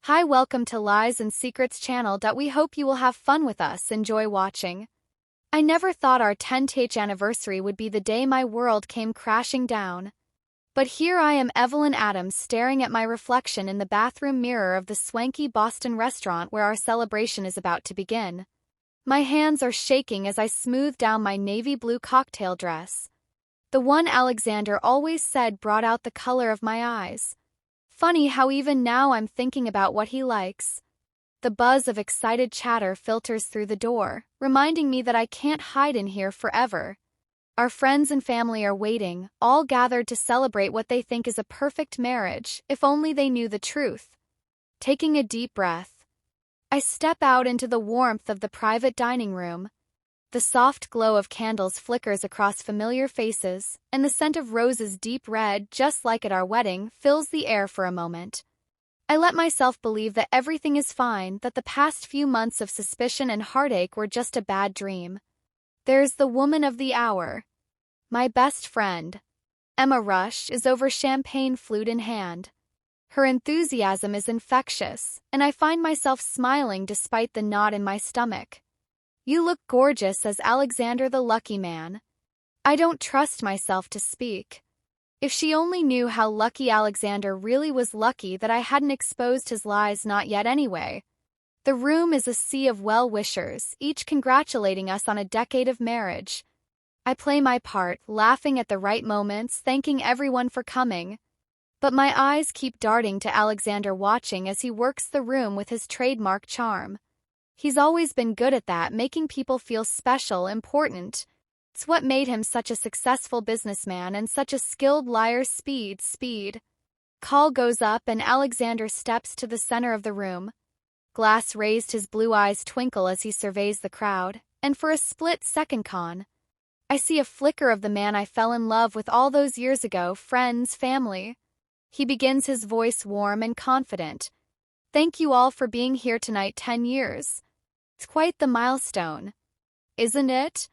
Hi, welcome to Lies and Secrets channel. We hope you will have fun with us. Enjoy watching. I never thought our 10th anniversary would be the day my world came crashing down. But here I am, Evelyn Adams, staring at my reflection in the bathroom mirror of the swanky Boston restaurant where our celebration is about to begin. My hands are shaking as I smooth down my navy blue cocktail dress. The one Alexander always said brought out the color of my eyes. Funny how even now I'm thinking about what he likes. The buzz of excited chatter filters through the door, reminding me that I can't hide in here forever. Our friends and family are waiting, all gathered to celebrate what they think is a perfect marriage, if only they knew the truth. Taking a deep breath, I step out into the warmth of the private dining room. The soft glow of candles flickers across familiar faces, and the scent of roses, deep red, just like at our wedding, fills the air for a moment. I let myself believe that everything is fine, that the past few months of suspicion and heartache were just a bad dream. There's the woman of the hour. My best friend, Emma Rush, is over champagne, flute in hand. Her enthusiasm is infectious, and I find myself smiling despite the knot in my stomach. "You look gorgeous," says Alexander, the lucky man. I don't trust myself to speak. If she only knew how lucky Alexander really was, lucky that I hadn't exposed his lies. Not yet anyway. The room is a sea of well-wishers, each congratulating us on a decade of marriage. I play my part, laughing at the right moments, thanking everyone for coming. But my eyes keep darting to Alexander, watching as he works the room with his trademark charm. He's always been good at that, making people feel special, important. It's what made him such a successful businessman and such a skilled liar. Speed. Call goes up and Alexander steps to the center of the room. Glass raised, his blue eyes twinkle as he surveys the crowd, and for a split second, I see a flicker of the man I fell in love with all those years ago. Friends, family. He begins, his voice warm and confident. "Thank you all for being here tonight. 10 years. It's quite the milestone, isn't it?"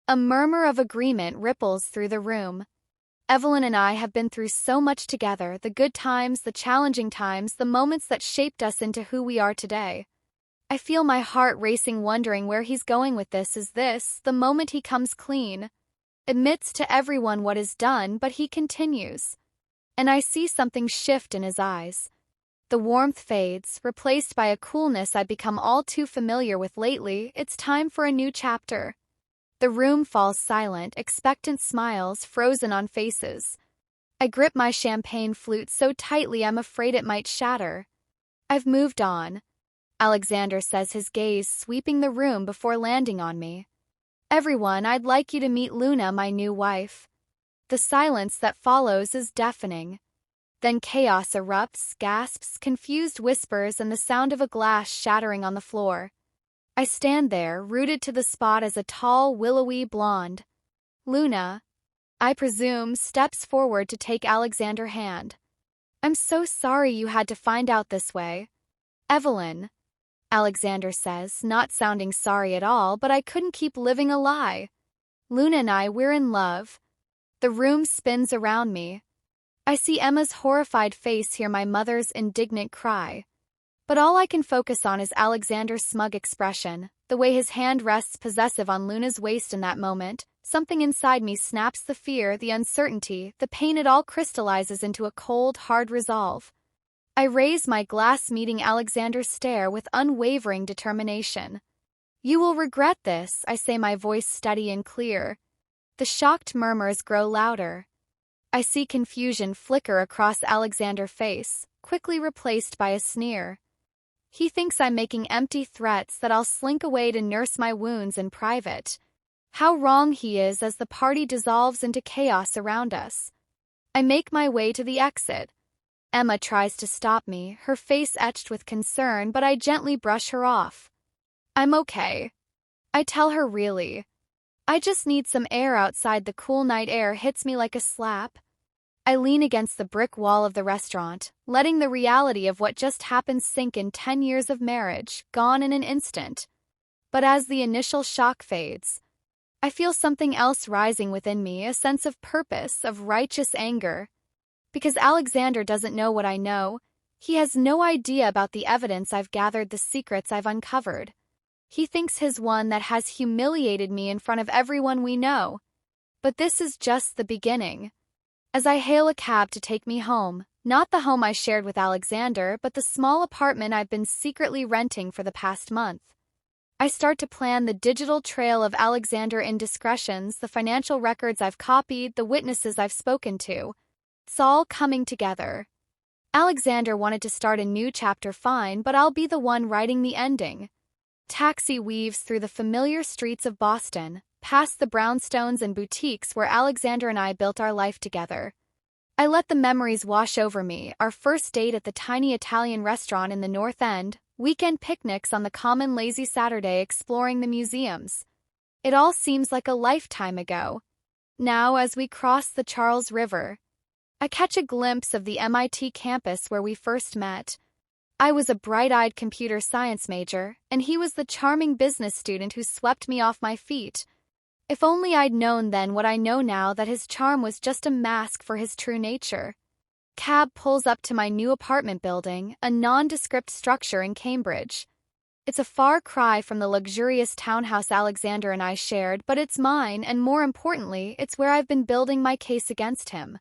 A murmur of agreement ripples through the room. Evelyn and I have been through so much together, the good times, the challenging times, the moments that shaped us into who we are today. I feel my heart racing, wondering where he's going with this. Is this the moment he comes clean, admits to everyone what is done, but he continues? And I see something shift in his eyes. The warmth fades, replaced by a coolness I've become all too familiar with lately. It's time for a new chapter. The room falls silent, expectant smiles frozen on faces. I grip my champagne flute so tightly I'm afraid it might shatter. "I've moved on," Alexander says, his gaze sweeping the room before landing on me. "Everyone, I'd like you to meet Luna, my new wife." The silence that follows is deafening. Then chaos erupts, gasps, confused whispers, and the sound of a glass shattering on the floor. I stand there, rooted to the spot as a tall, willowy blonde, Luna, I presume, steps forward to take Alexander's hand. "I'm so sorry you had to find out this way, Evelyn," Alexander says, not sounding sorry at all, but I couldn't keep living a lie. "Luna and I, we're in love." The room spins around me. I see Emma's horrified face, hear my mother's indignant cry. But all I can focus on is Alexander's smug expression, the way his hand rests possessive on Luna's waist in that moment. Something inside me snaps, the fear, the uncertainty, the pain. It all crystallizes into a cold, hard resolve. I raise my glass, meeting Alexander's stare with unwavering determination. "You will regret this," I say, my voice steady and clear. The shocked murmurs grow louder. I see confusion flicker across Alexander's face, quickly replaced by a sneer. He thinks I'm making empty threats, that I'll slink away to nurse my wounds in private. How wrong he is as the party dissolves into chaos around us. I make my way to the exit. Emma tries to stop me, her face etched with concern, but I gently brush her off. "I'm okay," I tell her, "really. I just need some air outside." The cool night air hits me like a slap. I lean against the brick wall of the restaurant, letting the reality of what just happened sink in. 10 years of marriage, gone in an instant. But as the initial shock fades, I feel something else rising within me, a sense of purpose, of righteous anger. Because Alexander doesn't know what I know, He has no idea about the evidence I've gathered, the secrets I've uncovered. He thinks he's one that has humiliated me in front of everyone we know. But this is just the beginning. As I hail a cab to take me home, not the home I shared with Alexander, but the small apartment I've been secretly renting for the past month, I start to plan the digital trail of Alexander indiscretions, the financial records I've copied, the witnesses I've spoken to. It's all coming together. Alexander wanted to start a new chapter, fine, but I'll be the one writing the ending. Taxi weaves through the familiar streets of Boston, past the brownstones and boutiques where Alexander and I built our life together. I let the memories wash over me, our first date at the tiny Italian restaurant in the North End, weekend picnics on the common lazy Saturday exploring the museums. It all seems like a lifetime ago. Now, as we cross the Charles River, I catch a glimpse of the MIT campus where we first met. I was a bright-eyed computer science major, and he was the charming business student who swept me off my feet. If only I'd known then what I know now, that his charm was just a mask for his true nature. Cab pulls up to my new apartment building, a nondescript structure in Cambridge. It's a far cry from the luxurious townhouse Alexander and I shared, but it's mine, and more importantly, it's where I've been building my case against him.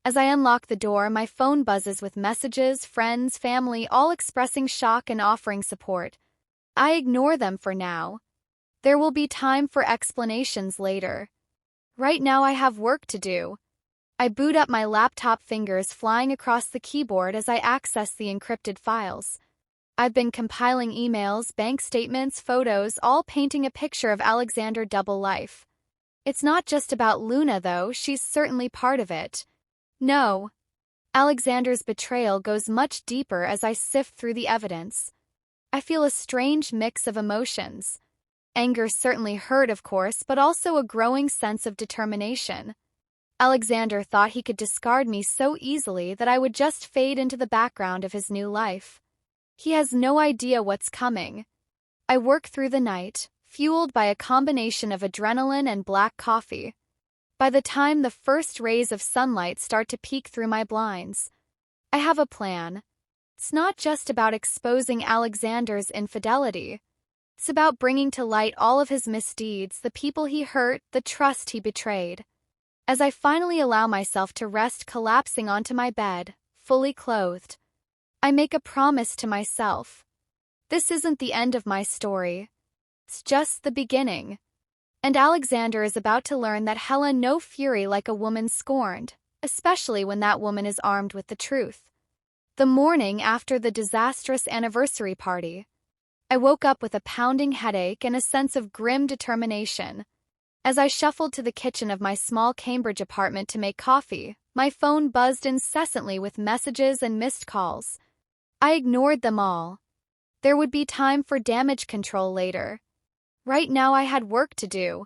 As I unlock the door, my phone buzzes with messages, friends, family, all expressing shock and offering support. I ignore them for now. There will be time for explanations later. Right now I have work to do. I boot up my laptop, fingers flying across the keyboard as I access the encrypted files. I've been compiling emails, bank statements, photos, all painting a picture of Alexander double life. It's not just about Luna though, she's certainly part of it. No. Alexander's betrayal goes much deeper as I sift through the evidence. I feel a strange mix of emotions. Anger, certainly hurt of course, but also a growing sense of determination. Alexander thought he could discard me so easily that I would just fade into the background of his new life. He has no idea what's coming. I work through the night, fueled by a combination of adrenaline and black coffee. By the time the first rays of sunlight start to peek through my blinds, I have a plan. It's not just about exposing Alexander's infidelity. It's about bringing to light all of his misdeeds, the people he hurt, the trust he betrayed. As I finally allow myself to rest, collapsing onto my bed, fully clothed, I make a promise to myself. This isn't the end of my story. It's just the beginning. And Alexander is about to learn that hella no fury like a woman scorned, especially when that woman is armed with the truth. The morning after the disastrous anniversary party, I woke up with a pounding headache and a sense of grim determination. As I shuffled to the kitchen of my small Cambridge apartment to make coffee, my phone buzzed incessantly with messages and missed calls. I ignored them all. There would be time for damage control later. Right now I had work to do.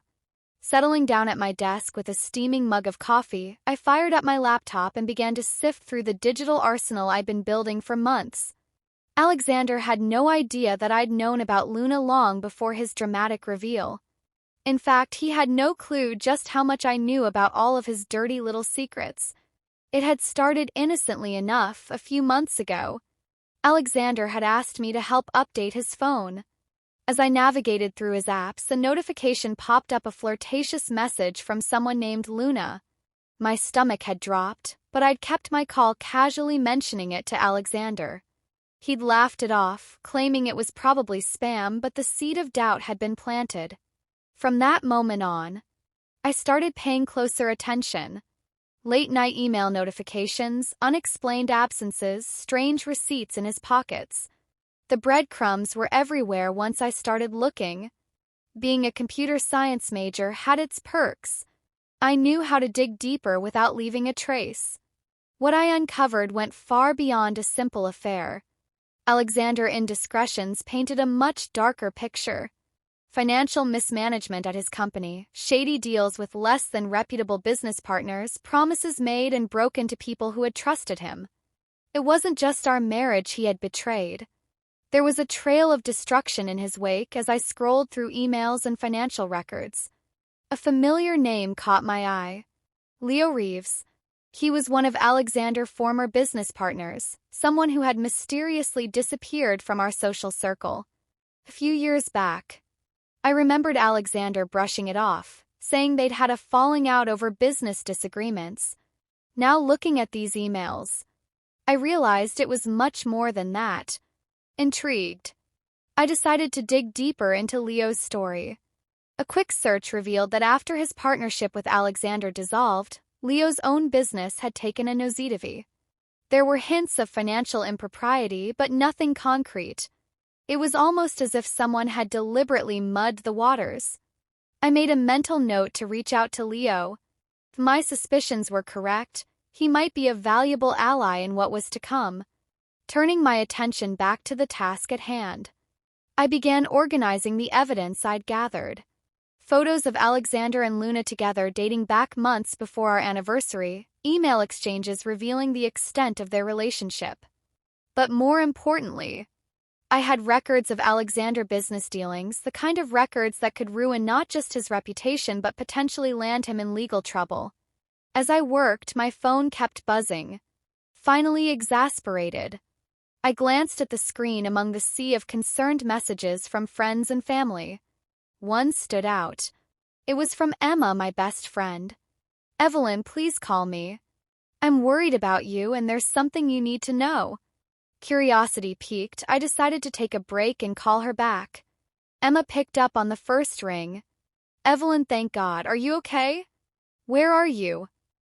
Settling down at my desk with a steaming mug of coffee, I fired up my laptop and began to sift through the digital arsenal I'd been building for months. Alexander had no idea that I'd known about Luna long before his dramatic reveal. In fact, he had no clue just how much I knew about all of his dirty little secrets. It had started innocently enough a few months ago. Alexander had asked me to help update his phone. As I navigated through his apps, a notification popped up, a flirtatious message from someone named Luna. My stomach had dropped, but I'd kept my call, casually mentioning it to Alexander. He'd laughed it off, claiming it was probably spam, but the seed of doubt had been planted. From that moment on, I started paying closer attention. Late-night email notifications, unexplained absences, strange receipts in his pockets. The breadcrumbs were everywhere once I started looking. Being a computer science major had its perks. I knew how to dig deeper without leaving a trace. What I uncovered went far beyond a simple affair. Alexander indiscretions painted a much darker picture. Financial mismanagement at his company, shady deals with less than reputable business partners, promises made and broken to people who had trusted him. It wasn't just our marriage he had betrayed. There was a trail of destruction in his wake as I scrolled through emails and financial records. A familiar name caught my eye. Leo Reeves. He was one of Alexander's former business partners, someone who had mysteriously disappeared from our social circle. A few years back, I remembered Alexander brushing it off, saying they'd had a falling out over business disagreements. Now looking at these emails, I realized it was much more than that. Intrigued, I decided to dig deeper into Leo's story. A quick search revealed that after his partnership with Alexander dissolved, Leo's own business had taken a nosedive. There were hints of financial impropriety, but nothing concrete. It was almost as if someone had deliberately muddied the waters. I made a mental note to reach out to Leo. If my suspicions were correct, he might be a valuable ally in what was to come. Turning my attention back to the task at hand, I began organizing the evidence I'd gathered. Photos of Alexander and Luna together dating back months before our anniversary, email exchanges revealing the extent of their relationship. But more importantly, I had records of Alexander business dealings, the kind of records that could ruin not just his reputation but potentially land him in legal trouble. As I worked, my phone kept buzzing. Finally exasperated, I glanced at the screen among the sea of concerned messages from friends and family. One stood out. It was from Emma, my best friend. "Evelyn, please call me. I'm worried about you and there's something you need to know." Curiosity piqued, I decided to take a break and call her back. Emma picked up on the first ring. "Evelyn, thank God. Are you okay? Where are you?"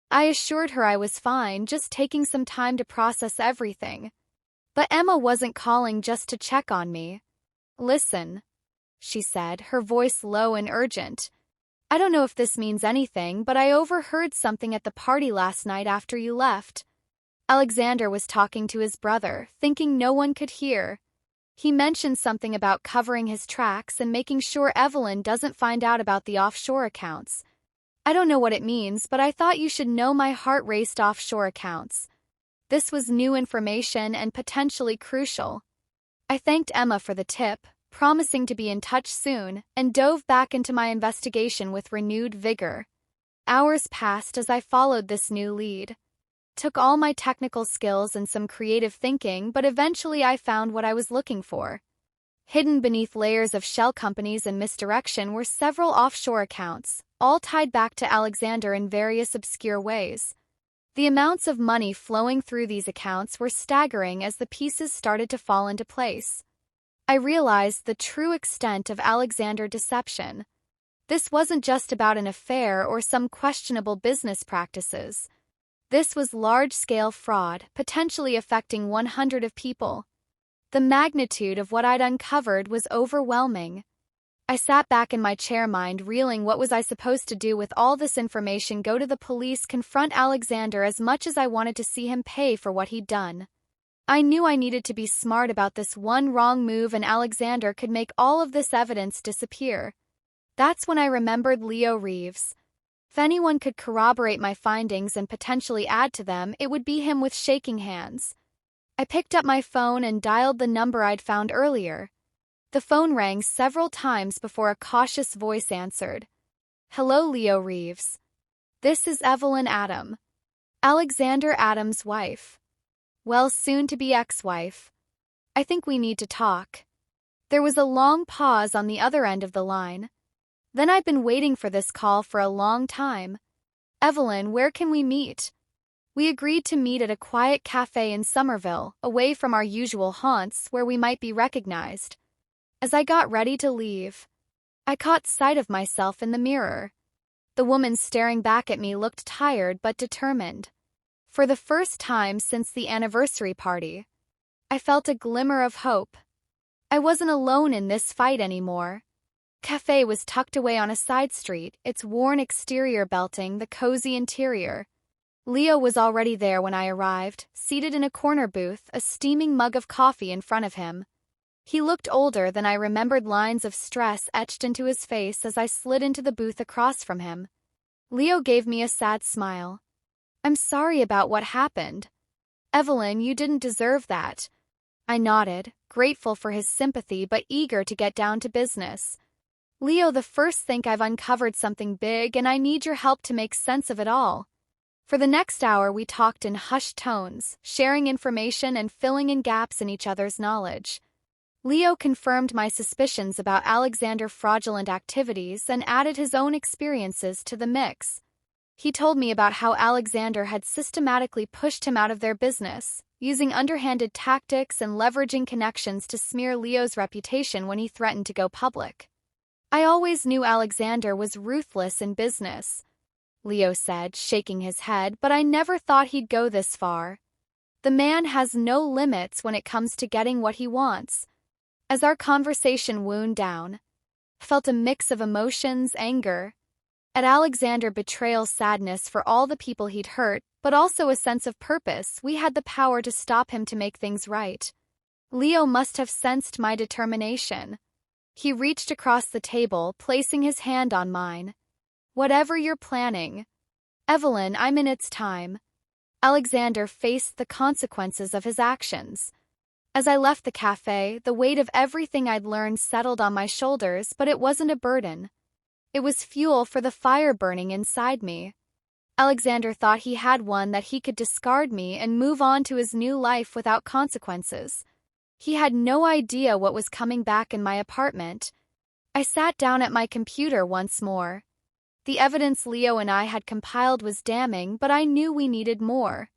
I assured her I was fine, just taking some time to process everything. But Emma wasn't calling just to check on me. "Listen," she said, her voice low and urgent. "I don't know if this means anything, but I overheard something at the party last night after you left." Alexander was talking to his brother, thinking no one could hear. He mentioned something about covering his tracks and making sure Evelyn doesn't find out about the offshore accounts. "I don't know what it means, but I thought you should know my heart raced offshore accounts." This was new information and potentially crucial. I thanked Emma for the tip, promising to be in touch soon, and dove back into my investigation with renewed vigor. Hours passed as I followed this new lead. Took all my technical skills and some creative thinking, but eventually I found what I was looking for. Hidden beneath layers of shell companies and misdirection were several offshore accounts, all tied back to Alexander in various obscure ways. The amounts of money flowing through these accounts were staggering as the pieces started to fall into place. I realized the true extent of Alexander's deception. This wasn't just about an affair or some questionable business practices. This was large-scale fraud, potentially affecting 100 of people. The magnitude of what I'd uncovered was overwhelming. I sat back in my chair, mind reeling. What was I supposed to do with all this information? Go to the police, confront Alexander? As much as I wanted to see him pay for what he'd done, I knew I needed to be smart about this. One wrong move and Alexander could make all of this evidence disappear. That's when I remembered Leo Reeves. If anyone could corroborate my findings and potentially add to them, it would be him. With shaking hands, I picked up my phone and dialed the number I'd found earlier. The phone rang several times before a cautious voice answered. "Hello, Leo Reeves. This is Evelyn Adam, Alexander Adams' wife. Well, soon-to-be ex-wife. I think we need to talk." There was a long pause on the other end of the line. Then I've been waiting for this call for a long time. "Evelyn, where can we meet?" We agreed to meet at a quiet cafe in Somerville, away from our usual haunts where we might be recognized. As I got ready to leave, I caught sight of myself in the mirror. The woman staring back at me looked tired but determined. For the first time since the anniversary party, I felt a glimmer of hope. I wasn't alone in this fight anymore. Cafe was tucked away on a side street, its worn exterior belting the cozy interior. Leo was already there when I arrived, seated in a corner booth, a steaming mug of coffee in front of him. He looked older than I remembered, lines of stress etched into his face as I slid into the booth across from him. Leo gave me a sad smile. "I'm sorry about what happened. Evelyn, you didn't deserve that." I nodded, grateful for his sympathy but eager to get down to business. "Leo, the first think I've uncovered something big and I need your help to make sense of it all." For the next hour, we talked in hushed tones, sharing information and filling in gaps in each other's knowledge. Leo confirmed my suspicions about Alexander's fraudulent activities and added his own experiences to the mix. He told me about how Alexander had systematically pushed him out of their business, using underhanded tactics and leveraging connections to smear Leo's reputation when he threatened to go public. I always knew Alexander was ruthless in business, Leo said, shaking his head, but I never thought he'd go this far. The man has no limits when it comes to getting what he wants. As our conversation wound down, I felt a mix of emotions, anger, at Alexander's betrayal, sadness for all the people he'd hurt, but also a sense of purpose. We had the power to stop him, to make things right. Leo must have sensed my determination. He reached across the table, placing his hand on mine. Whatever you're planning, Evelyn, I'm in. It's time. Alexander faced the consequences of his actions. As I left the cafe, the weight of everything I'd learned settled on my shoulders, but it wasn't a burden. It was fuel for the fire burning inside me. Alexander thought he had one, that he could discard me and move on to his new life without consequences. He had no idea what was coming back in my apartment. I sat down at my computer once more. The evidence Leo and I had compiled was damning, but I knew we needed more.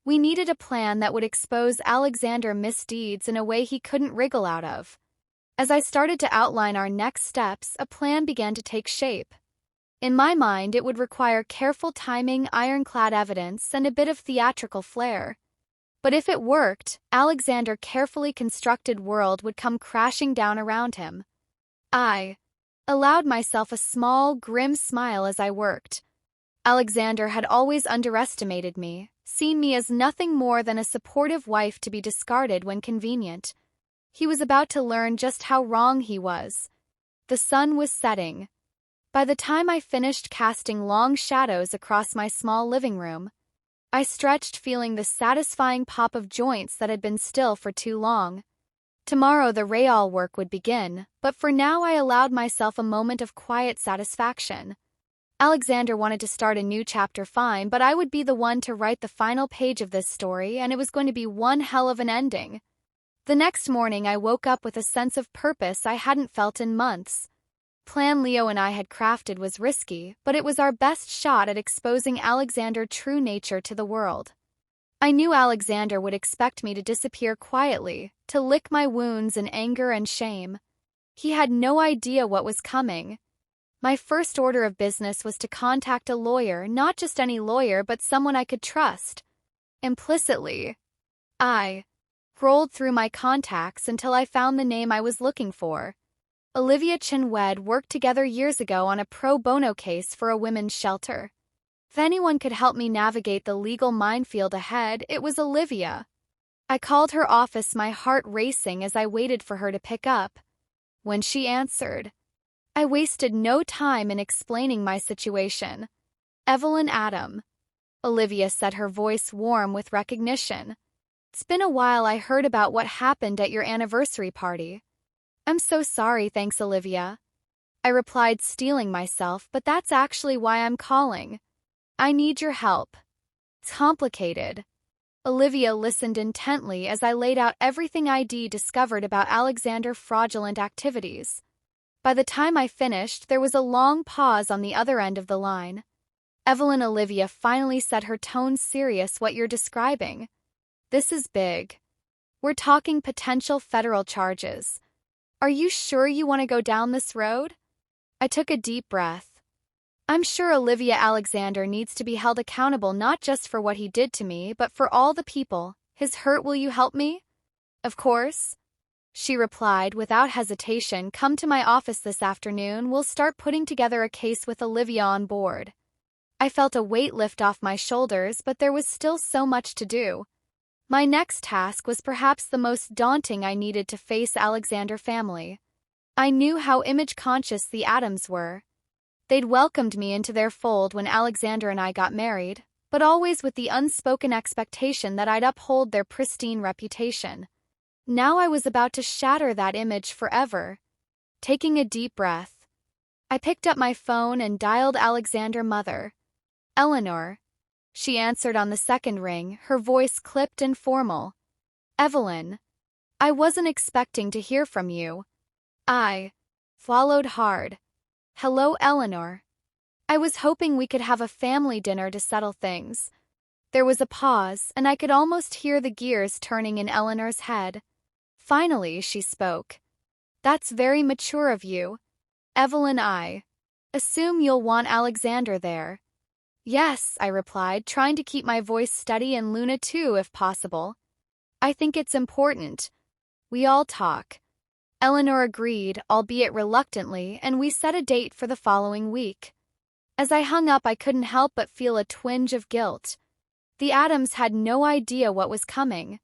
We needed a plan that would expose Alexander's misdeeds in a way he couldn't wriggle out of. As I started to outline our next steps, a plan began to take shape. In my mind, it would require careful timing, ironclad evidence, and a bit of theatrical flair. But if it worked, Alexander's carefully constructed world would come crashing down around him. I allowed myself a small, grim smile as I worked. Alexander had always underestimated me, seen me as nothing more than a supportive wife to be discarded when convenient. He was about to learn just how wrong he was. The sun was setting. By the time I finished casting long shadows across my small living room, I stretched, feeling the satisfying pop of joints that had been still for too long. Tomorrow the real work would begin, but for now I allowed myself a moment of quiet satisfaction. Alexander wanted to start a new chapter, fine, but I would be the one to write the final page of this story, and it was going to be one hell of an ending. The next morning I woke up with a sense of purpose I hadn't felt in months. The plan Leo and I had crafted was risky, but it was our best shot at exposing Alexander's true nature to the world. I knew Alexander would expect me to disappear quietly, to lick my wounds in anger and shame. He had no idea what was coming. My first order of business was to contact a lawyer, not just any lawyer, but someone I could trust. Implicitly, I rolled through my contacts until I found the name I was looking for. Olivia Chinwed worked together years ago on a pro bono case for a women's shelter. If anyone could help me navigate the legal minefield ahead, it was Olivia. I called her office, my heart racing as I waited for her to pick up. When she answered, I wasted no time in explaining my situation. Evelyn Adam, Olivia said, her voice warm with recognition. It's been a while. I heard about what happened at your anniversary party. I'm so sorry, thanks, Olivia. I replied, steeling myself, but that's actually why I'm calling. I need your help. It's complicated. Olivia listened intently as I laid out everything I'd discovered about Alexander's fraudulent activities. By the time I finished, there was a long pause on the other end of the line. Evelyn, Olivia finally said, her tone serious. What you're describing? This is big. We're talking potential federal charges. Are you sure you want to go down this road? I took a deep breath. I'm sure Olivia, Alexander needs to be held accountable, not just for what he did to me, but for all the people his hurt. Will you help me? Of course, she replied without hesitation. Come to my office this afternoon. We'll start putting together a case with Olivia on board. I felt a weight lift off my shoulders, but there was still so much to do. My next task was perhaps the most daunting. I needed to face Alexander's family. I knew how image-conscious the Adams were. They'd welcomed me into their fold when Alexander and I got married, but always with the unspoken expectation that I'd uphold their pristine reputation. Now I was about to shatter that image forever. Taking a deep breath, I picked up my phone and dialed Alexander's mother. Eleanor, She answered on the second ring, her voice clipped and formal. Evelyn, I wasn't expecting to hear from you. I followed hard. Hello, Eleanor. I was hoping we could have a family dinner to settle things. There was a pause, and I could almost hear the gears turning in Eleanor's head. Finally, she spoke. That's very mature of you. Evelyn, I assume you'll want Alexander there. Yes, I replied, trying to keep my voice steady, and Luna too, if possible. I think it's important. We all talk. Eleanor agreed, albeit reluctantly, and we set a date for the following week. As I hung up, I couldn't help but feel a twinge of guilt. The Adams had no idea what was coming.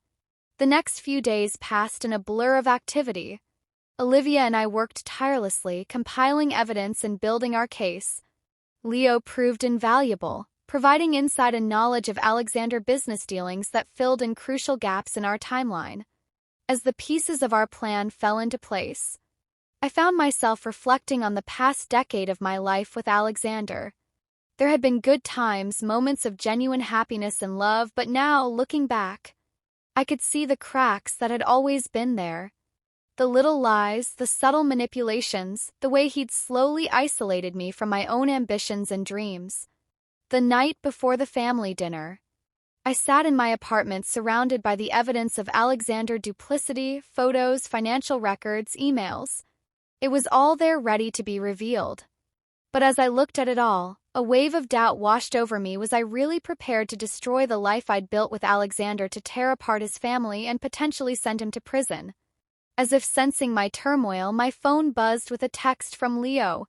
The next few days passed in a blur of activity. Olivia and I worked tirelessly, compiling evidence and building our case. Leo proved invaluable, providing insight and knowledge of Alexander business dealings that filled in crucial gaps in our timeline. As the pieces of our plan fell into place, I found myself reflecting on the past decade of my life with Alexander. There had been good times, moments of genuine happiness and love, but now, looking back, I could see the cracks that had always been there. The little lies, the subtle manipulations, the way he'd slowly isolated me from my own ambitions and dreams. The night before the family dinner, I sat in my apartment surrounded by the evidence of Alexander duplicity, photos, financial records, emails. It was all there ready to be revealed. But as I looked at it all, a wave of doubt washed over me. Was I really prepared to destroy the life I'd built with Alexander, to tear apart his family and potentially send him to prison? As if sensing my turmoil, my phone buzzed with a text from Leo.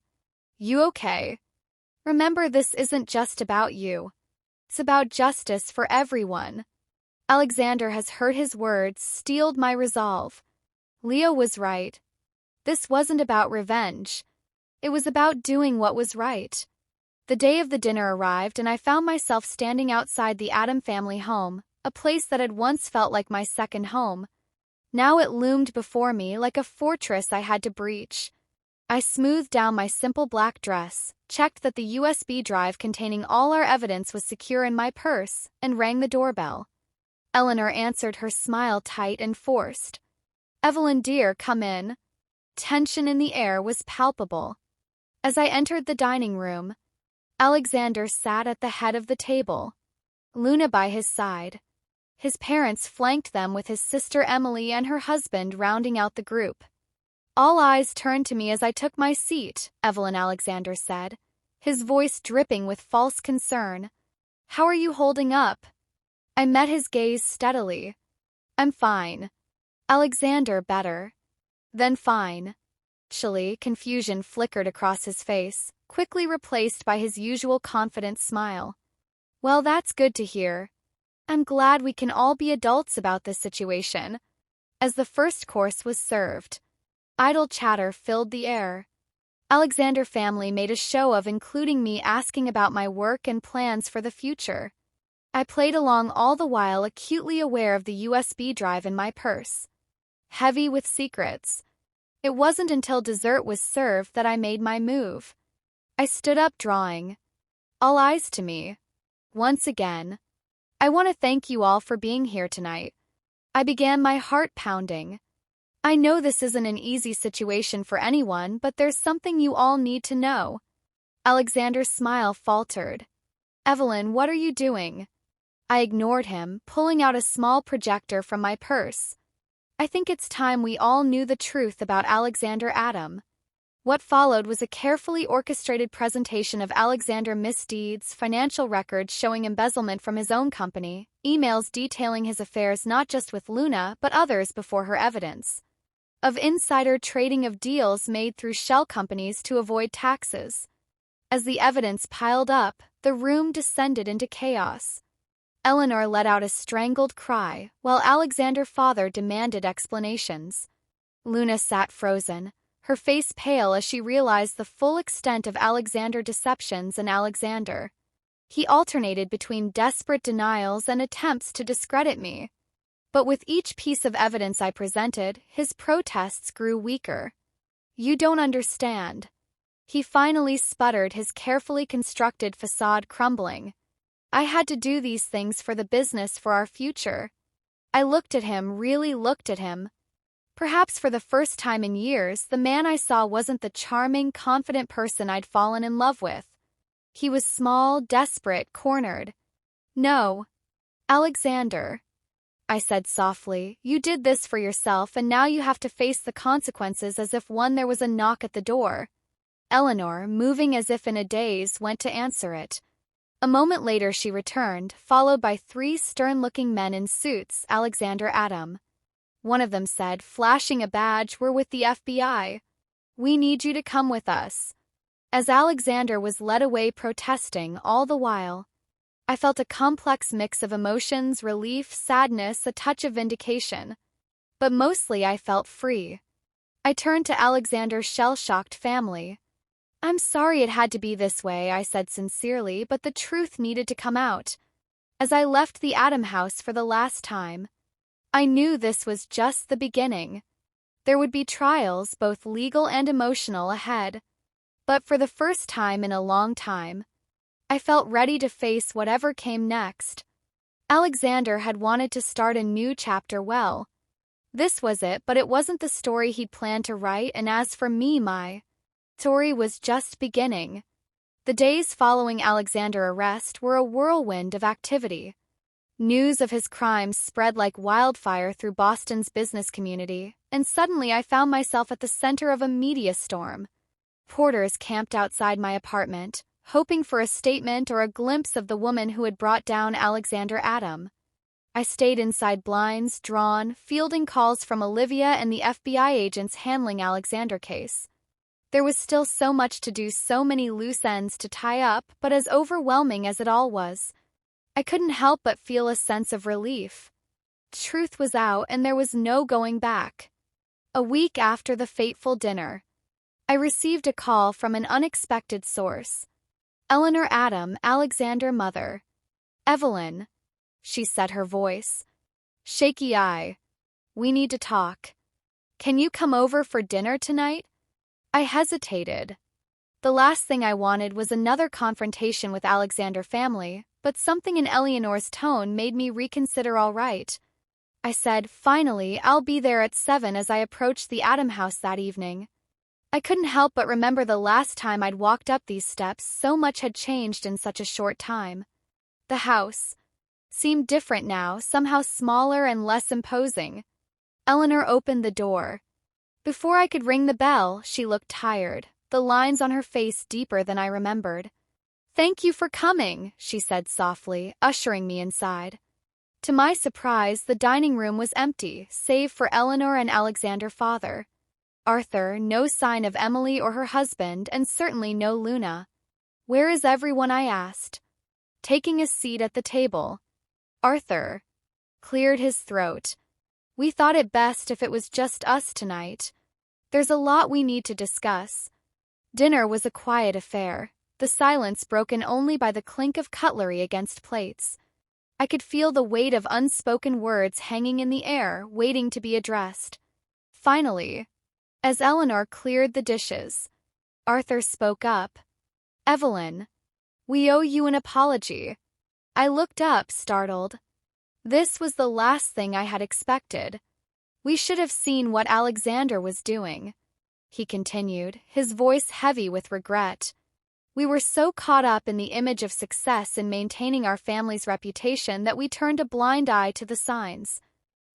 You okay? Remember, this isn't just about you. It's about justice for everyone. Alexander has hurt his words, steeled my resolve. Leo was right. This wasn't about revenge. It was about doing what was right. The day of the dinner arrived, and I found myself standing outside the Adam family home, a place that had once felt like my second home. Now it loomed before me like a fortress I had to breach. I smoothed down my simple black dress, checked that the USB drive containing all our evidence was secure in my purse, and rang the doorbell. Eleanor answered, her smile tight and forced. Evelyn, dear, come in. Tension in the air was palpable. As I entered the dining room, Alexander sat at the head of the table, Luna by his side. His parents flanked them, with his sister Emily and her husband rounding out the group. All eyes turned to me as I took my seat, Evelyn, Alexander said, his voice dripping with false concern. How are you holding up? I met his gaze steadily. I'm fine. Alexander, better. Then fine. Chilly confusion flickered across his face, quickly replaced by his usual confident smile. Well, that's good to hear. I'm glad we can all be adults about this situation. As the first course was served, idle chatter filled the air. Alexander family made a show of including me, asking about my work and plans for the future. I played along, all the while acutely aware of the USB drive in my purse, heavy with secrets. It wasn't until dessert was served that I made my move. I stood up, drawing all eyes to me. Once again, I want to thank you all for being here tonight. I began, my heart pounding. I know this isn't an easy situation for anyone, but there's something you all need to know. Alexander's smile faltered. Evelyn, what are you doing? I ignored him, pulling out a small projector from my purse. I think it's time we all knew the truth about Alexander Adam. What followed was a carefully orchestrated presentation of Alexander misdeeds, financial records showing embezzlement from his own company, emails detailing his affairs not just with Luna but others before her, evidence of insider trading, of deals made through shell companies to avoid taxes. As the evidence piled up, the room descended into chaos. Eleanor let out a strangled cry, while Alexander's father demanded explanations. Luna sat frozen, her face pale as she realized the full extent of Alexander's deceptions. And Alexander, he alternated between desperate denials and attempts to discredit me. But with each piece of evidence I presented, his protests grew weaker. You don't understand. He finally sputtered, his carefully constructed facade crumbling. I had to do these things for the business, for our future. I looked at him, really looked at him. Perhaps for the first time in years, the man I saw wasn't the charming, confident person I'd fallen in love with. He was small, desperate, cornered. No, Alexander, I said softly, you did this for yourself and now you have to face the consequences. As if there was a knock at the door. Eleanor, moving as if in a daze, went to answer it. A moment later she returned, followed by 3 stern-looking men in suits. Alexander, Adam, one of them said, flashing a badge, we're with the FBI. We need you to come with us. As Alexander was led away protesting all the while, I felt a complex mix of emotions, relief, sadness, a touch of vindication. But mostly I felt free. I turned to Alexander's shell-shocked family. I'm sorry it had to be this way, I said sincerely, but the truth needed to come out. As I left the Adam house for the last time, I knew this was just the beginning. There would be trials, both legal and emotional, ahead. But for the first time in a long time, I felt ready to face whatever came next. Alexander had wanted to start a new chapter. Well, this was it, but it wasn't the story he'd planned to write, and as for me, my story was just beginning. The days following Alexander's arrest were a whirlwind of activity. News of his crimes spread like wildfire through Boston's business community, and suddenly I found myself at the center of a media storm. Porters camped outside my apartment, hoping for a statement or a glimpse of the woman who had brought down Alexander Adam. I stayed inside, blinds drawn, fielding calls from Olivia and the FBI agents handling Alexander's case. There was still so much to do, so many loose ends to tie up, but as overwhelming as it all was, I couldn't help but feel a sense of relief. Truth was out and there was no going back. A week after the fateful dinner, I received a call from an unexpected source. Eleanor, Adam, Alexander, mother. Evelyn, she said, her voice shaky. We need to talk. Can you come over for dinner tonight? I hesitated. The last thing I wanted was another confrontation with Alexander's family, but something in Eleanor's tone made me reconsider. All right, I said, finally, I'll be there at 7. As I approached the Adam house that evening, I couldn't help but remember the last time I'd walked up these steps. So much had changed in such a short time. The house seemed different now, somehow smaller and less imposing. Eleanor opened the door. Before I could ring the bell, she looked tired, the lines on her face deeper than I remembered. Thank you for coming, she said softly, ushering me inside. To my surprise, the dining room was empty, save for Eleanor and Alexander's father. Arthur, no sign of Emily or her husband, and certainly no Luna. Where is everyone? I asked, taking a seat at the table. Arthur cleared his throat. We thought it best if it was just us tonight. There's a lot we need to discuss. Dinner was a quiet affair, the silence broken only by the clink of cutlery against plates. I could feel the weight of unspoken words hanging in the air, waiting to be addressed. Finally, as Eleanor cleared the dishes, Arthur spoke up. Evelyn, we owe you an apology. I looked up, startled. This was the last thing I had expected. We should have seen what Alexander was doing, he continued, his voice heavy with regret. We were so caught up in the image of success in maintaining our family's reputation that we turned a blind eye to the signs.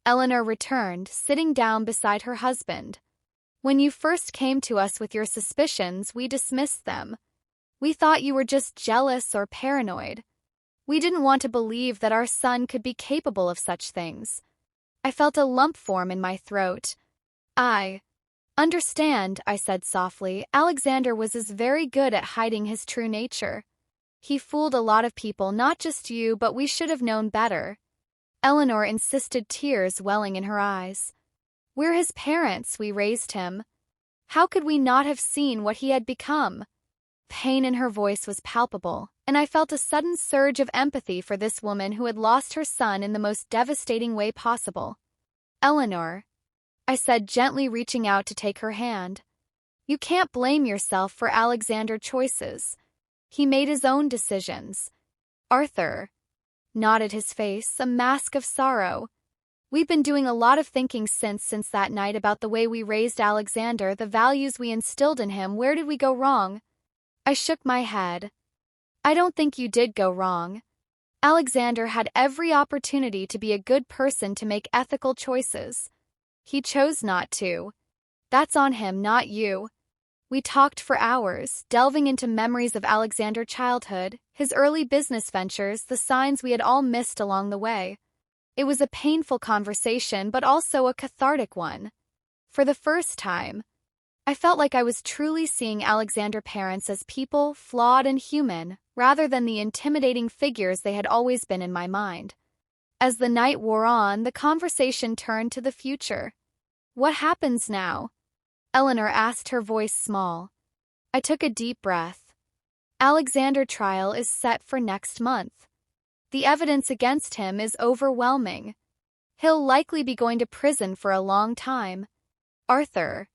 Eleanor returned, sitting down beside her husband. When you first came to us with your suspicions, we dismissed them. We thought you were just jealous or paranoid. We didn't want to believe that our son could be capable of such things. I felt a lump form in my throat. I understand, I said softly. Alexander was very good at hiding his true nature. He fooled a lot of people, not just you, but we should have known better. Eleanor insisted, tears welling in her eyes. We're his parents, we raised him. How could we not have seen what he had become? Pain in her voice was palpable, and I felt a sudden surge of empathy for this woman who had lost her son in the most devastating way possible. Eleanor, I said, gently reaching out to take her hand. You can't blame yourself for Alexander's choices. He made his own decisions. Arthur nodded, his face a mask of sorrow. We've been doing a lot of thinking since that night about the way we raised Alexander, the values we instilled in him. Where did we go wrong? I shook my head. I don't think you did go wrong. Alexander had every opportunity to be a good person, to make ethical choices. He chose not to. That's on him, not you. We talked for hours, delving into memories of Alexander's childhood, his early business ventures, the signs we had all missed along the way. It was a painful conversation, but also a cathartic one. For the first time, I felt like I was truly seeing Alexander's parents as people, flawed and human, rather than the intimidating figures they had always been in my mind. As the night wore on, the conversation turned to the future. What happens now? Eleanor asked, her voice small. I took a deep breath. Alexander's trial is set for next month. The evidence against him is overwhelming. He'll likely be going to prison for a long time. Arthur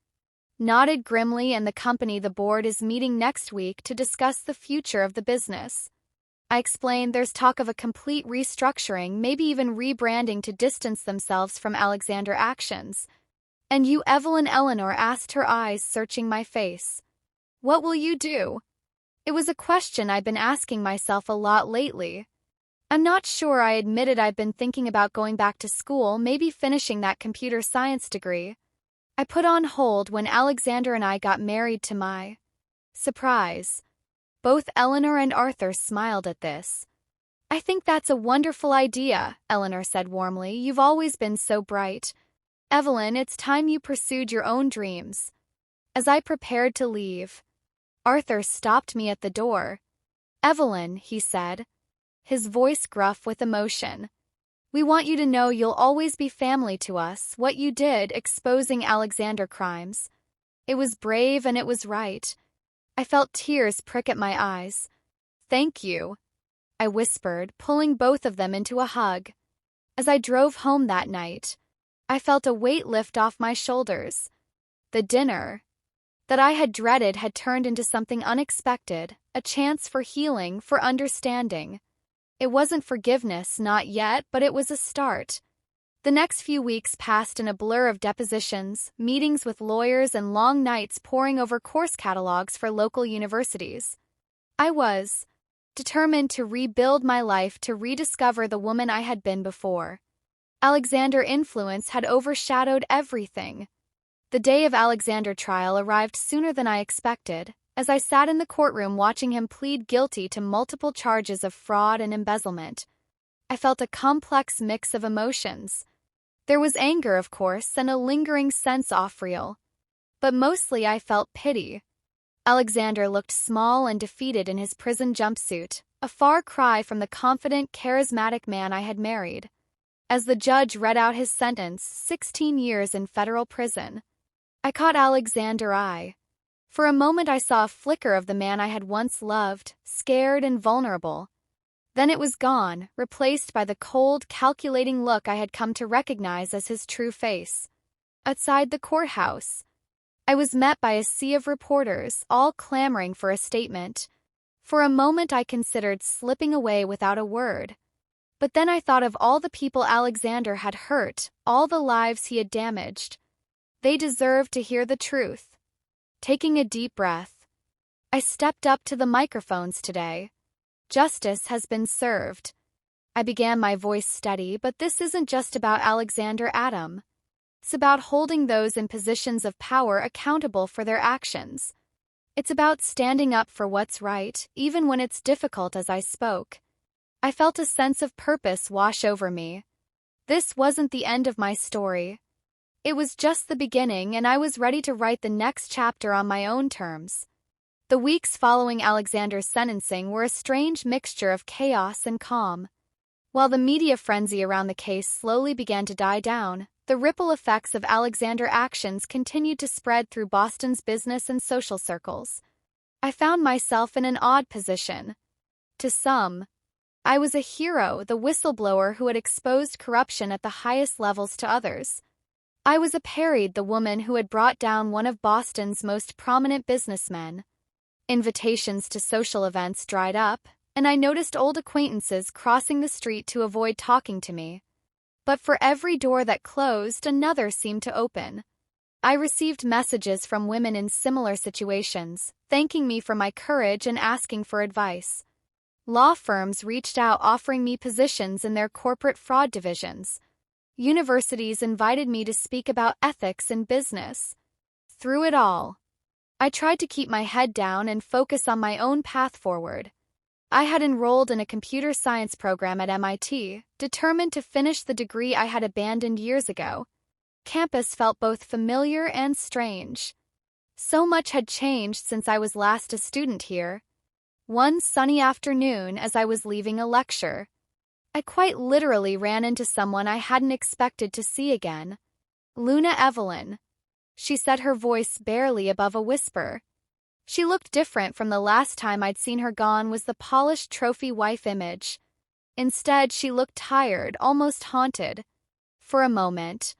nodded grimly, and the board is meeting next week to discuss the future of the business. I explained there's talk of a complete restructuring, maybe even rebranding to distance themselves from Alexander's actions. And you, Evelyn? Eleanor asked, her eyes searching my face. What will you do? It was a question I've been asking myself a lot lately. I'm not sure. I admitted I've been thinking about going back to school, maybe finishing that computer science degree. I put on hold when Alexander and I got married, to my surprise. Both Eleanor and Arthur smiled at this. I think that's a wonderful idea, Eleanor said warmly. You've always been so bright. Evelyn, it's time you pursued your own dreams. As I prepared to leave, Arthur stopped me at the door. Evelyn, he said, his voice gruff with emotion. We want you to know you'll always be family to us. What you did, exposing Alexander's crimes, it was brave and it was right. I felt tears prick at my eyes. Thank you, I whispered, pulling both of them into a hug. As I drove home that night, I felt a weight lift off my shoulders. The dinner that I had dreaded had turned into something unexpected, a chance for healing, for understanding. It wasn't forgiveness, not yet, but it was a start. The next few weeks passed in a blur of depositions, meetings with lawyers, and long nights poring over course catalogs for local universities. I was determined to rebuild my life, to rediscover the woman I had been before. Alexander's influence had overshadowed everything. The day of Alexander's trial arrived sooner than I expected. As I sat in the courtroom watching him plead guilty to multiple charges of fraud and embezzlement, I felt a complex mix of emotions. There was anger, of course, and a lingering sense of real. But mostly I felt pity. Alexander looked small and defeated in his prison jumpsuit, a far cry from the confident, charismatic man I had married. As the judge read out his sentence, 16 years in federal prison, I caught Alexander's eye. For a moment I saw a flicker of the man I had once loved, scared and vulnerable. Then it was gone, replaced by the cold, calculating look I had come to recognize as his true face. Outside the courthouse, I was met by a sea of reporters, all clamoring for a statement. For a moment I considered slipping away without a word. But then I thought of all the people Alexander had hurt, all the lives he had damaged. They deserved to hear the truth. Taking a deep breath, I stepped up to the microphones today. Justice has been served. I began, my voice steady, but this isn't just about Alexander Adam. It's about holding those in positions of power accountable for their actions. It's about standing up for what's right, even when it's difficult. As I spoke, I felt a sense of purpose wash over me. This wasn't the end of my story. It was just the beginning, and I was ready to write the next chapter on my own terms. The weeks following Alexander's sentencing were a strange mixture of chaos and calm. While the media frenzy around the case slowly began to die down, the ripple effects of Alexander's actions continued to spread through Boston's business and social circles. I found myself in an odd position. To some, I was a hero, the whistleblower who had exposed corruption at the highest levels. To others, I was a parried, the woman who had brought down one of Boston's most prominent businessmen. Invitations to social events dried up, and I noticed old acquaintances crossing the street to avoid talking to me. But for every door that closed, another seemed to open. I received messages from women in similar situations, thanking me for my courage and asking for advice. Law firms reached out offering me positions in their corporate fraud divisions. Universities invited me to speak about ethics in business. Through it all, I tried to keep my head down and focus on my own path forward. I had enrolled in a computer science program at MIT, determined to finish the degree I had abandoned years ago. Campus felt both familiar and strange. So much had changed since I was last a student here. One sunny afternoon, as I was leaving a lecture, I quite literally ran into someone I hadn't expected to see again. Luna Evelyn. She said, her voice barely above a whisper. She looked different from the last time I'd seen her. Gone was the polished trophy wife image. Instead, she looked tired, almost haunted. For a moment,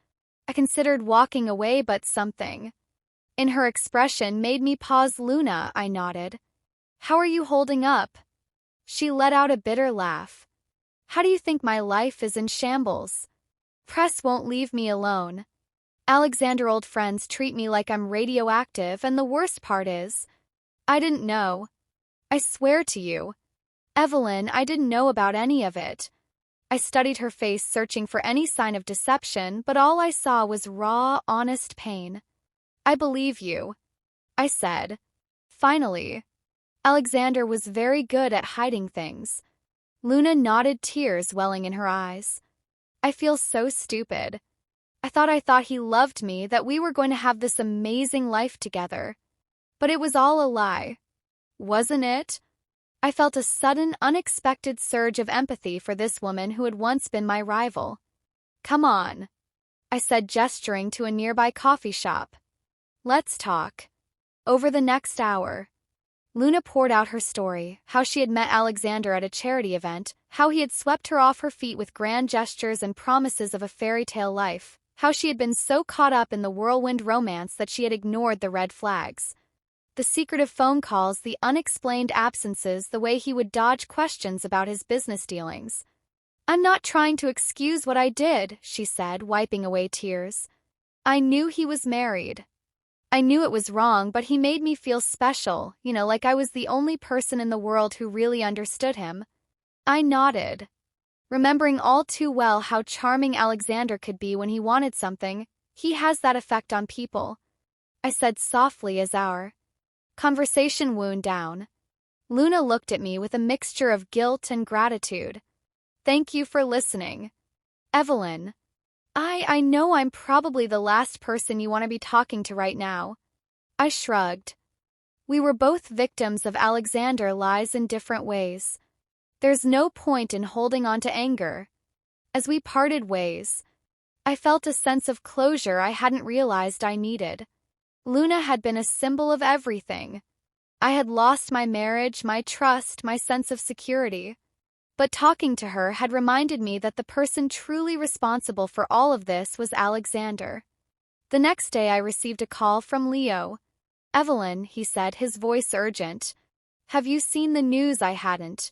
I considered walking away, but something in her expression made me pause. Luna, I nodded. How are you holding up? She let out a bitter laugh. How do you think my life is in shambles? Press won't leave me alone. Alexander, old friends treat me like I'm radioactive, and the worst part is, I didn't know. I swear to you, Evelyn, I didn't know about any of it. I studied her face, searching for any sign of deception, but all I saw was raw, honest pain. I believe you, I said. Finally, Alexander was very good at hiding things. Luna nodded, tears welling in her eyes. I feel so stupid. I thought he loved me, that we were going to have this amazing life together. But it was all a lie. Wasn't it? I felt a sudden, unexpected surge of empathy for this woman who had once been my rival. Come on, I said, gesturing to a nearby coffee shop. Let's talk. Over the next hour, Luna poured out her story, how she had met Alexander at a charity event, how he had swept her off her feet with grand gestures and promises of a fairy tale life, how she had been so caught up in the whirlwind romance that she had ignored the red flags. The secretive phone calls, the unexplained absences, the way he would dodge questions about his business dealings. I'm not trying to excuse what I did, she said, wiping away tears. I knew he was married. I knew it was wrong, but he made me feel special, like I was the only person in the world who really understood him. I nodded, remembering all too well how charming Alexander could be when he wanted something. He has that effect on people, I said softly as our conversation wound down. Luna looked at me with a mixture of guilt and gratitude. Thank you for listening, Evelyn. I know I'm probably the last person you want to be talking to right now. I shrugged. We were both victims of Alexander lies in different ways. There's no point in holding on to anger. As we parted ways, I felt a sense of closure I hadn't realized I needed. Luna had been a symbol of everything. I had lost my marriage, my trust, my sense of security. But talking to her had reminded me that the person truly responsible for all of this was Alexander. The next day I received a call from Leo. Evelyn, he said, his voice urgent. Have you seen the news? I hadn't.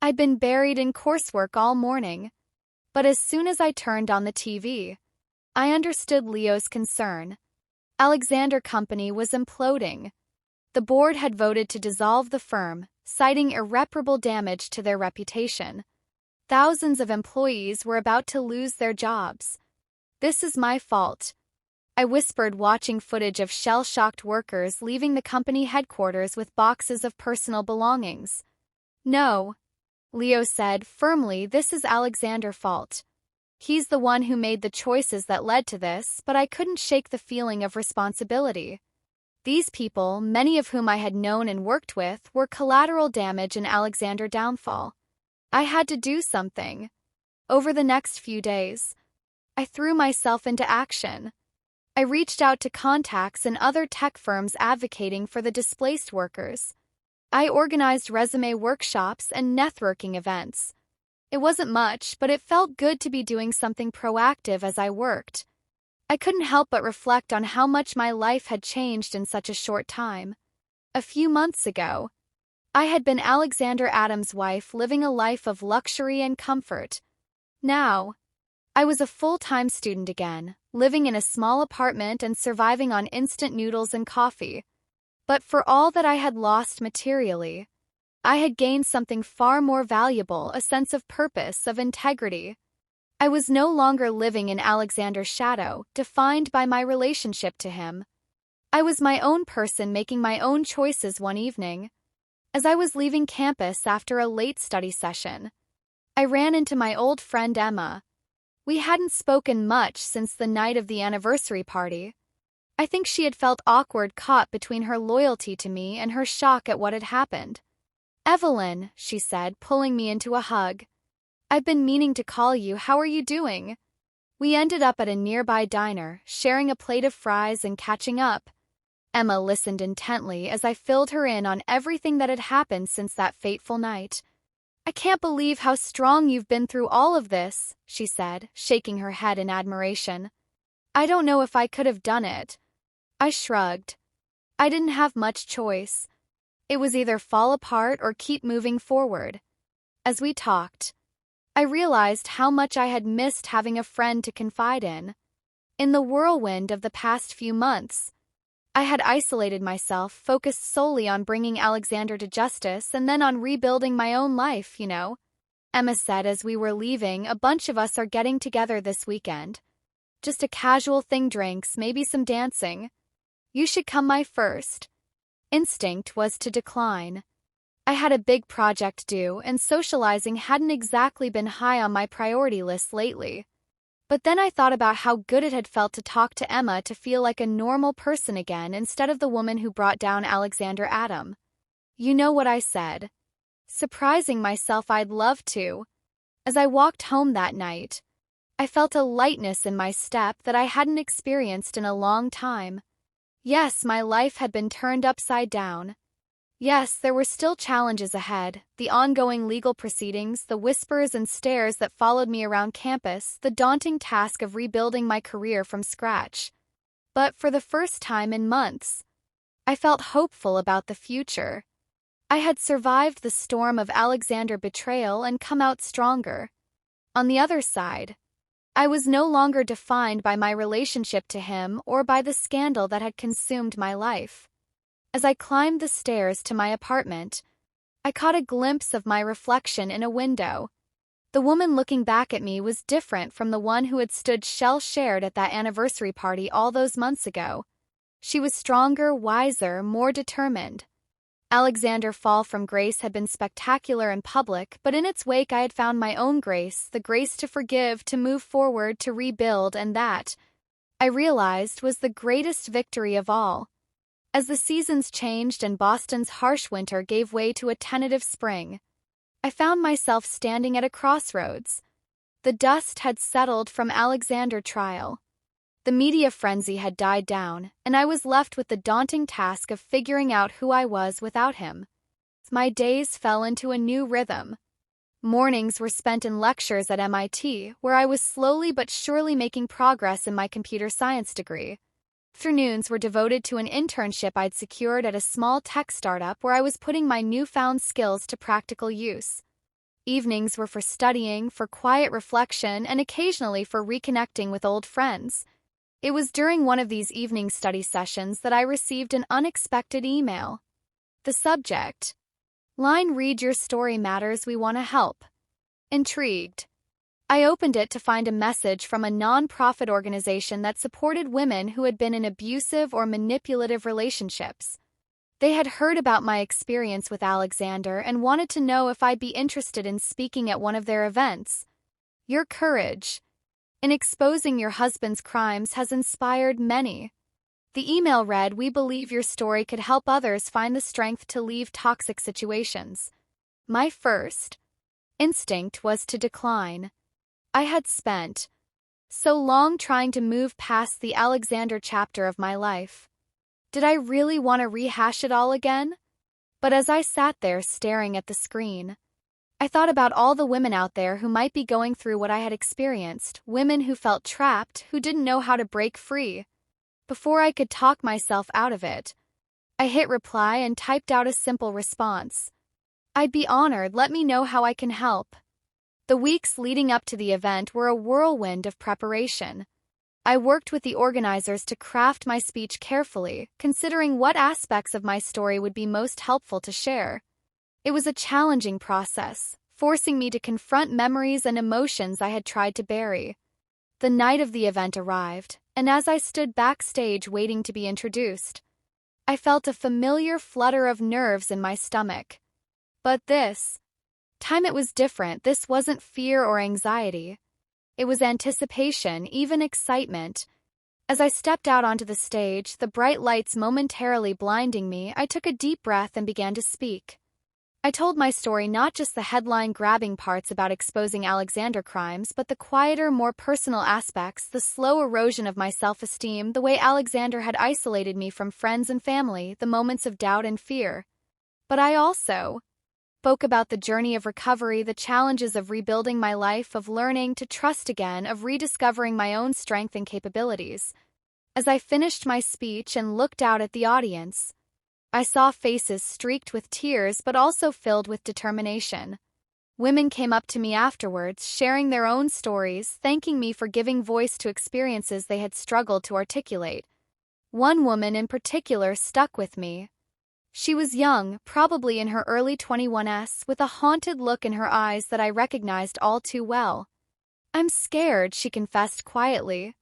I'd been buried in coursework all morning. But as soon as I turned on the TV, I understood Leo's concern. Alexander Company was imploding. The board had voted to dissolve the firm, citing irreparable damage to their reputation. Thousands of employees were about to lose their jobs. This is my fault, I whispered, watching footage of shell-shocked workers leaving the company headquarters with boxes of personal belongings. No, Leo said firmly, this is Alexander's fault. He's the one who made the choices that led to this, but I couldn't shake the feeling of responsibility. These people, many of whom I had known and worked with, were collateral damage in Alexander's downfall. I had to do something. Over the next few days, I threw myself into action. I reached out to contacts in other tech firms advocating for the displaced workers. I organized resume workshops and networking events. It wasn't much, but it felt good to be doing something proactive as I worked. I couldn't help but reflect on how much my life had changed in such a short time. A few months ago, I had been Alexander Adams' wife, living a life of luxury and comfort. Now, I was a full-time student again, living in a small apartment and surviving on instant noodles and coffee. But for all that I had lost materially, I had gained something far more valuable, a sense of purpose, of integrity. I was no longer living in Alexander's shadow, defined by my relationship to him. I was my own person, making my own choices. One evening, as I was leaving campus after a late study session, I ran into my old friend Emma. We hadn't spoken much since the night of the anniversary party. I think she had felt awkward, caught between her loyalty to me and her shock at what had happened. "Evelyn," she said, pulling me into a hug. "I've been meaning to call you. How are you doing?" We ended up at a nearby diner, sharing a plate of fries and catching up. Emma listened intently as I filled her in on everything that had happened since that fateful night. "I can't believe how strong you've been through all of this," she said, shaking her head in admiration. "I don't know if I could have done it." I shrugged. I didn't have much choice. It was either fall apart or keep moving forward. As we talked, I realized how much I had missed having a friend to confide in. In the whirlwind of the past few months, I had isolated myself, focused solely on bringing Alexander to justice and then on rebuilding my own life, you know. Emma said as we were leaving, "A bunch of us are getting together this weekend. Just a casual thing, drinks, maybe some dancing. You should come." My first instinct was to decline. I had a big project due, and socializing hadn't exactly been high on my priority list lately. But then I thought about how good it had felt to talk to Emma, to feel like a normal person again instead of the woman who brought down Alexander Adam. "You know what?" I said, surprising myself. "I'd love to." As I walked home that night, I felt a lightness in my step that I hadn't experienced in a long time. Yes, my life had been turned upside down. Yes, there were still challenges ahead, the ongoing legal proceedings, the whispers and stares that followed me around campus, the daunting task of rebuilding my career from scratch. But for the first time in months, I felt hopeful about the future. I had survived the storm of Alexander betrayal and come out stronger. On the other side, I was no longer defined by my relationship to him or by the scandal that had consumed my life. As I climbed the stairs to my apartment, I caught a glimpse of my reflection in a window. The woman looking back at me was different from the one who had stood shell-shared at that anniversary party all those months ago. She was stronger, wiser, more determined. Alexander's fall from grace had been spectacular in public, but in its wake I had found my own grace, the grace to forgive, to move forward, to rebuild, and that, I realized, was the greatest victory of all. As the seasons changed and Boston's harsh winter gave way to a tentative spring, I found myself standing at a crossroads. The dust had settled from Alexander's trial. The media frenzy had died down, and I was left with the daunting task of figuring out who I was without him. My days fell into a new rhythm. Mornings were spent in lectures at MIT, where I was slowly but surely making progress in my computer science degree. Afternoons were devoted to an internship I'd secured at a small tech startup where I was putting my newfound skills to practical use. Evenings were for studying, for quiet reflection, and occasionally for reconnecting with old friends. It was during one of these evening study sessions that I received an unexpected email. The subject line read, "Your story matters, we want to help." Intrigued, I opened it to find a message from a non-profit organization that supported women who had been in abusive or manipulative relationships. They had heard about my experience with Alexander and wanted to know if I'd be interested in speaking at one of their events. "Your courage in exposing your husband's crimes has inspired many." The email read, "We believe your story could help others find the strength to leave toxic situations." My first instinct was to decline. I had spent so long trying to move past the Alexander chapter of my life. Did I really want to rehash it all again? But as I sat there staring at the screen, I thought about all the women out there who might be going through what I had experienced, women who felt trapped, who didn't know how to break free. Before I could talk myself out of it, I hit reply and typed out a simple response. I'd be honored. Let me know how I can help. The weeks leading up to the event were a whirlwind of preparation. I worked with the organizers to craft my speech carefully, considering what aspects of my story would be most helpful to share. It was a challenging process, forcing me to confront memories and emotions I had tried to bury. The night of the event arrived, and as I stood backstage waiting to be introduced, I felt a familiar flutter of nerves in my stomach. But this time it was different. This wasn't fear or anxiety. It was anticipation, even excitement. As I stepped out onto the stage, the bright lights momentarily blinding me, I took a deep breath and began to speak. I told my story, not just the headline-grabbing parts about exposing Alexander crimes, but the quieter, more personal aspects, the slow erosion of my self-esteem, the way Alexander had isolated me from friends and family, the moments of doubt and fear. But I also spoke about the journey of recovery, the challenges of rebuilding my life, of learning to trust again, of rediscovering my own strength and capabilities. As I finished my speech and looked out at the audience, I saw faces streaked with tears but also filled with determination. Women came up to me afterwards, sharing their own stories, thanking me for giving voice to experiences they had struggled to articulate. One woman in particular stuck with me. She was young, probably in her early 21s, with a haunted look in her eyes that I recognized all too well. "I'm scared," she confessed quietly.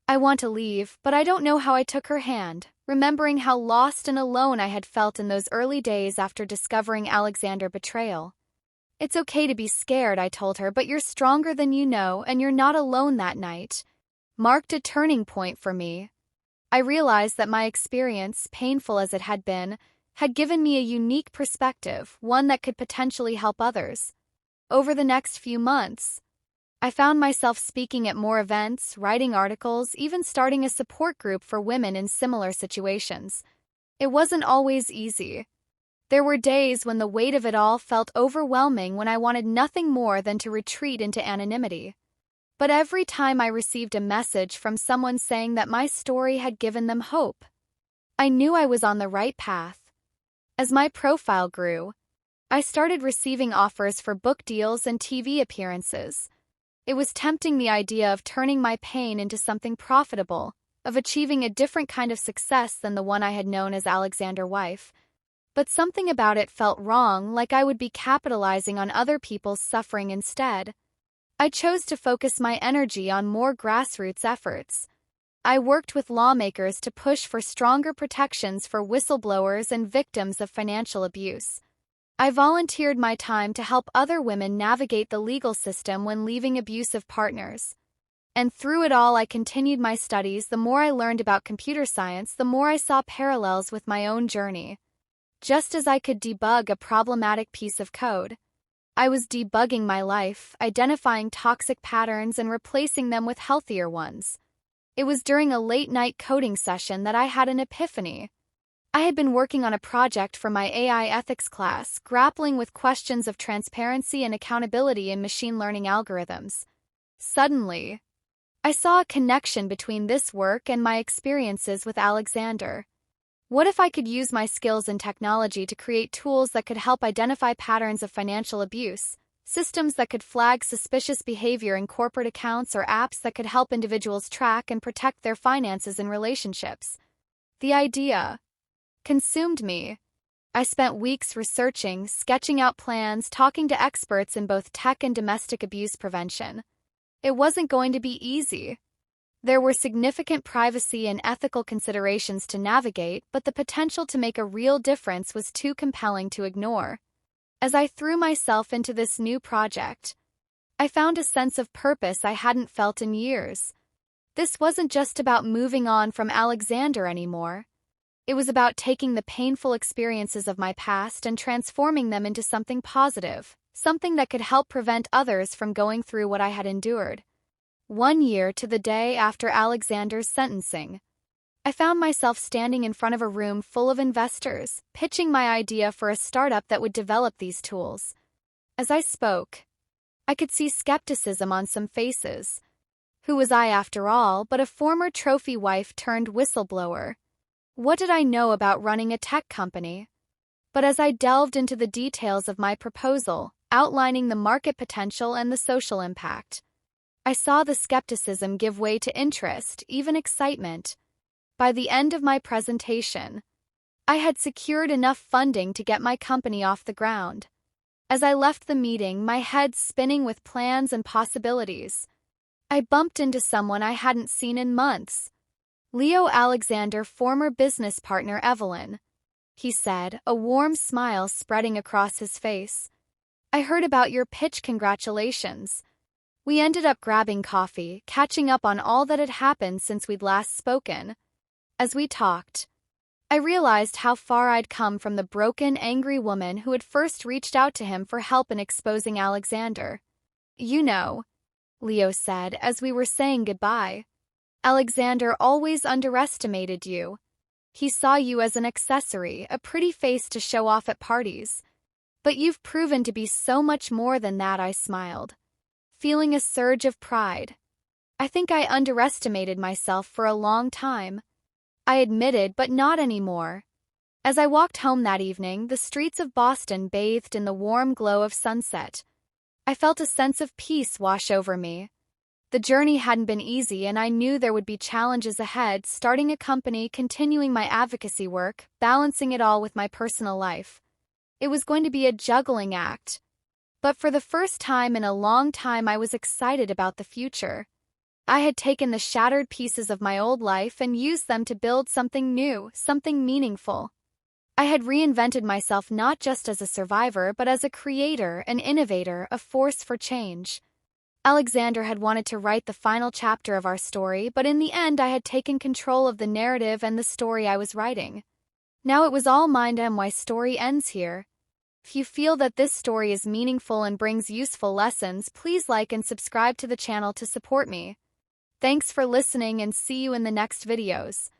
"I want to leave, but I don't know how." I took her hand, remembering how lost and alone I had felt in those early days after discovering Alexander's betrayal. "It's okay to be scared," I told her, "but you're stronger than you know, and you're not alone." That night marked a turning point for me. I realized that my experience, painful as it had been, had given me a unique perspective, one that could potentially help others. Over the next few months, I found myself speaking at more events, writing articles, even starting a support group for women in similar situations. It wasn't always easy. There were days when the weight of it all felt overwhelming, when I wanted nothing more than to retreat into anonymity. But every time I received a message from someone saying that my story had given them hope, I knew I was on the right path. As my profile grew, I started receiving offers for book deals and TV appearances. It was tempting, the idea of turning my pain into something profitable, of achieving a different kind of success than the one I had known as Alexander's wife. But something about it felt wrong, like I would be capitalizing on other people's suffering instead. I chose to focus my energy on more grassroots efforts. I worked with lawmakers to push for stronger protections for whistleblowers and victims of financial abuse. I volunteered my time to help other women navigate the legal system when leaving abusive partners. And through it all, I continued my studies. The more I learned about computer science, the more I saw parallels with my own journey. Just as I could debug a problematic piece of code, I was debugging my life, identifying toxic patterns and replacing them with healthier ones. It was during a late-night coding session that I had an epiphany. I had been working on a project for my AI ethics class, grappling with questions of transparency and accountability in machine learning algorithms. Suddenly, I saw a connection between this work and my experiences with Alexander. What if I could use my skills in technology to create tools that could help identify patterns of financial abuse, systems that could flag suspicious behavior in corporate accounts, or apps that could help individuals track and protect their finances and relationships? The idea consumed me. I spent weeks researching, sketching out plans, talking to experts in both tech and domestic abuse prevention. It wasn't going to be easy. There were significant privacy and ethical considerations to navigate, but the potential to make a real difference was too compelling to ignore. As I threw myself into this new project, I found a sense of purpose I hadn't felt in years. This wasn't just about moving on from Alexander anymore. It was about taking the painful experiences of my past and transforming them into something positive, something that could help prevent others from going through what I had endured. 1 year to the day after Alexander's sentencing, I found myself standing in front of a room full of investors, pitching my idea for a startup that would develop these tools. As I spoke, I could see skepticism on some faces. Who was I, after all, but a former trophy wife turned whistleblower? What did I know about running a tech company? But as I delved into the details of my proposal, outlining the market potential and the social impact, I saw the skepticism give way to interest, even excitement. By the end of my presentation, I had secured enough funding to get my company off the ground. As I left the meeting, my head spinning with plans and possibilities, I bumped into someone I hadn't seen in months. Leo Alexander, former business partner Evelyn, he said, a warm smile spreading across his face. I heard about your pitch, congratulations. We ended up grabbing coffee, catching up on all that had happened since we'd last spoken. As we talked, I realized how far I'd come from the broken, angry woman who had first reached out to him for help in exposing Alexander. You know, Leo said as we were saying goodbye, Alexander always underestimated you. He saw you as an accessory, a pretty face to show off at parties. But you've proven to be so much more than that, I smiled, feeling a surge of pride. I think I underestimated myself for a long time, I admitted, but not anymore. As I walked home that evening, the streets of Boston bathed in the warm glow of sunset. I felt a sense of peace wash over me. The journey hadn't been easy, and I knew there would be challenges ahead, starting a company, continuing my advocacy work, balancing it all with my personal life. It was going to be a juggling act. But for the first time in a long time, I was excited about the future. I had taken the shattered pieces of my old life and used them to build something new, something meaningful. I had reinvented myself not just as a survivor but as a creator, an innovator, a force for change. Alexander had wanted to write the final chapter of our story, but in the end I had taken control of the narrative and the story I was writing. Now it was all mine, and my story ends here. If you feel that this story is meaningful and brings useful lessons, please like and subscribe to the channel to support me. Thanks for listening, and see you in the next videos.